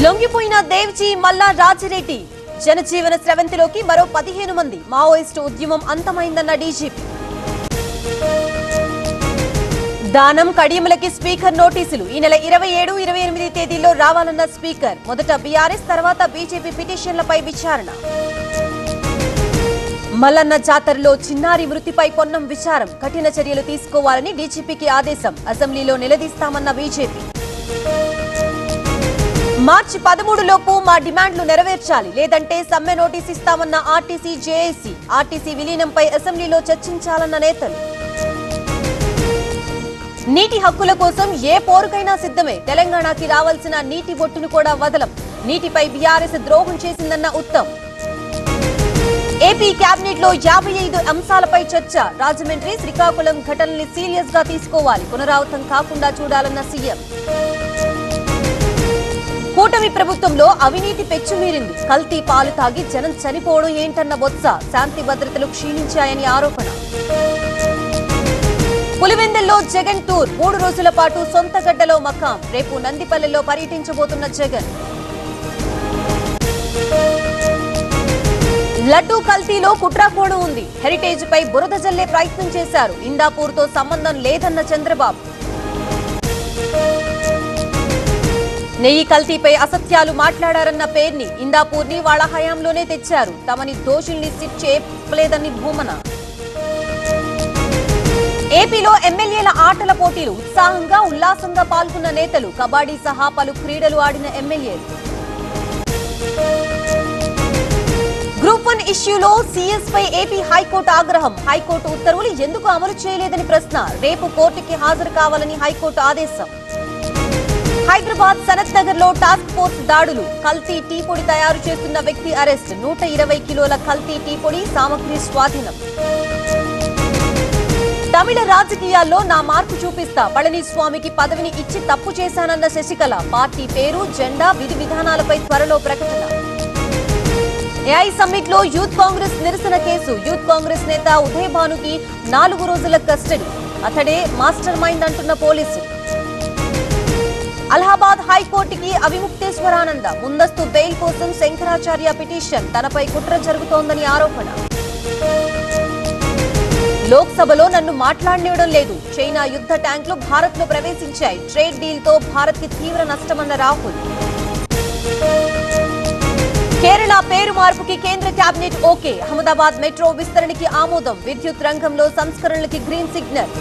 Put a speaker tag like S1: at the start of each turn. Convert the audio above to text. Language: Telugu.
S1: లొంగిపోయిన దేవ్జీ మల్లా రాజిరెడ్డి జనజీవన స్రవంతిలోకి మరో 15 మంది మావోయిస్టు ఉద్యమం అంతమైందన్న డీజీపీ. దానం కడియములకి స్పీకర్ నోటీసులు ఈ నెల 27, 28 తేదీల్లో రావాలన్న స్పీకర్. మొదట బీఆర్ఎస్ తర్వాత బీజేపీ పిటిషన్లపై విచారణ. మల్లన్న జాతరలో చిన్నారి మృతిపై పొన్నం విచారం. కఠిన చర్యలు తీసుకోవాలని డీజీపీకి ఆదేశం. అసెంబ్లీలో నిలదీస్తామన్న బీజేపీ. మార్చి 13 లోపు మా డిమాండ్లు నెరవేర్చాలి, లేదంటే సమ్మె నోటీస్ ఇస్తామన్న ఆర్టీసీ జేఏసీ. ఆర్టీసీ విలీనంపై అసెంబ్లీలో చర్చించాలన్న నేతలు. నీటి హక్కుల కోసం ఏ పోరుకైనా సిద్ధమే. తెలంగాణకి రావాల్సిన నీటి బొట్టును కూడా వదలం. నీటిపై బీఆర్ఎస్ ద్రోహం చేసిందన్న ఉత్తమ్. ఏపీ కేబినెట్ లో 55 అంశాలపై చర్చ. రాజమండ్రి, శ్రీకాకుళం ఘటనల్ని సీరియస్ గా తీసుకోవాలి, పునరావృతం కాకుండా చూడాలన్న సీఎం. కూటమి ప్రభుత్వంలో అవినీతి పెచ్చుమీరింది. కల్తీ పాలు తాగి జనం చనిపోవడం ఏంటన్న బొత్స. శాంతి భద్రతలు క్షీణించాయని ఆరోపణ. పులివెందుల్లో జగన్ టూర్. 3 రోజుల పాటు సొంత గడ్డలో మకాం. రేపు నందిపల్లెలో పర్యటించబోతున్న జగన్. లడ్డూ కల్తీలో కుట్రకోణం ఉంది. హెరిటేజ్ పై బురద జల్లే ప్రయత్నం చేశారు. ఇందాపూర్ తో సంబంధం లేదన్న చంద్రబాబు. నెయ్యి కల్తీపై అసత్యాలు మాట్లాడారన్న పేర్ని. ఇందాపూర్ ని వాళ్ళ హయాంలోనే తెచ్చారు. తమని దోషుల్ని సిట్ చేయలేదని భూమన. ఏపీలో ఎమ్మెల్యేల ఆటల పోటీలు. ఉత్సాహంగా ఉల్లాసంగా పాల్గొన్న నేతలు. కబడ్డీ సహా పలు క్రీడలు ఆడిన ఎమ్మెల్యేలు. గ్రూప్ 1 ఇష్యూలో సీఎస్ పై ఏపీ హైకోర్టు ఆగ్రహం. హైకోర్టు ఉత్తర్వులు ఎందుకు అమలు చేయలేదని ప్రశ్న. రేపు కోర్టుకి హాజరు కావాలని హైకోర్టు ఆదేశం. హైదరాబాద్ సనత్ నగర్ లో టాస్క్ ఫోర్స్ దాడులు. కల్తీ టీ పొడి తయారు చేస్తున్న వ్యక్తి అరెస్ట్. 120 కిలోల కల్తీ టీ పొడి సామగ్రి స్వాధీనం. తమిళ రాజకీయాల్లో నా మార్పు చూపిస్తా. పళనిస్వామికి పదవిని ఇచ్చి తప్పు చేశానన్న శశికళ. పార్టీ పేరు, జెండా, విధి విధానాలపై త్వరలో ప్రకటన. ఏఐ సమ్మిట్ లో యూత్ కాంగ్రెస్ నిరసన కేసు. యూత్ కాంగ్రెస్ నేత ఉదయ్ భానుకి 4 రోజుల కస్టడీ. అతడే మాస్టర్ మైండ్ అంటున్న పోలీసులు. అలహాబాద్ హైకోర్టుకి అవిముక్తేశ్వరానంద. ముందస్తు బెయిల్ కోసం శంకరాచార్య పిటిషన్. తనపై కుట్ర జరుగుతోందని ఆరోపణ. లోక్సభలో నన్ను మాట్లాడనివ్వడం లేదు. చైనా యుద్ధ ట్యాంకులు భారత్ లో ప్రవేశించాయి. ట్రేడ్ డీల్ తో భారత్ కి తీవ్ర నష్టమన్న రాహుల్. కేరళ పేరు మార్పుకి కేంద్ర కేబినెట్ ఓకే. అహ్మదాబాద్ మెట్రో విస్తరణకి ఆమోదం. విద్యుత్ రంగంలో సంస్కరణలకి గ్రీన్ సిగ్నల్.